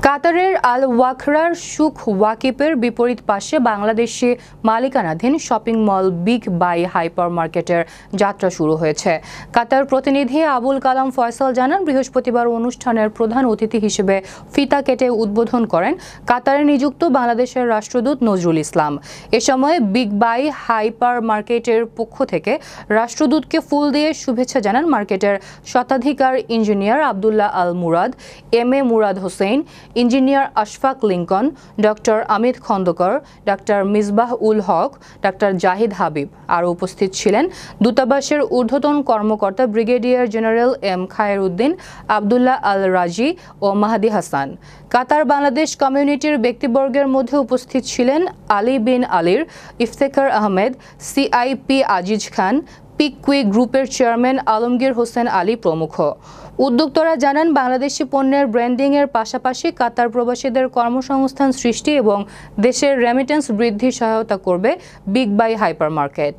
কাতারের আল ওয়াখরার সুখ ওয়াকিফের বিপরীত পাশে বাংলাদেশে মালিকানাধীন shopping mall big buy hyper মার্কেটের যাত্রা শুরু হয়েছে। কাতার প্রতিনিধি আবুল কালাম ফয়সাল জানান, বৃহস্পতিবার অনুষ্ঠানের প্রধান অতিথি হিসেবে ফিতা কেটে উদ্বোধন করেন কাতারে নিযুক্ত বাংলাদেশের রাষ্ট্রদূত নজরুল ইসলাম। এ সময় বিগ বাই হাইপার মার্কেটের পক্ষ থেকে রাষ্ট্রদূতকে ফুল দিয়ে শুভেচ্ছা জানান মার্কেটের শতাধিকার engineer Abdullah Al Murad, M A Murad Hossain, engineer Ashfaq Lincoln, doctor Amit Khandaker, doctor Misbah Ul Haque, doctor Zahid Habib. আরও উপস্থিত ছিলেন দূতাবাসের ঊর্ধ্বতন কর্মকর্তা brigadier general M Khair Uddin, Abdullah Al Razi ও মাহাদি হাসান। কাতার বাংলাদেশ কমিউনিটির ব্যক্তিবর্গের মধ্যে উপস্থিত ছিলেন আলী বিন আলীর, ইফতেখার আহমেদ, সিআইপি আজিজ খান, পিকউই গ্রুপের চেয়ারম্যান আলমগীর হোসেন আলী প্রমুখ। উদ্যোক্তারা জানান, বাংলাদেশি পণ্যের ব্র্যান্ডিংয়ের পাশাপাশি কাতার প্রবাসীদের কর্মসংস্থান সৃষ্টি এবং দেশের রেমিটেন্স বৃদ্ধির সহায়তা করবে বিগ বাই হাইপার মার্কেট।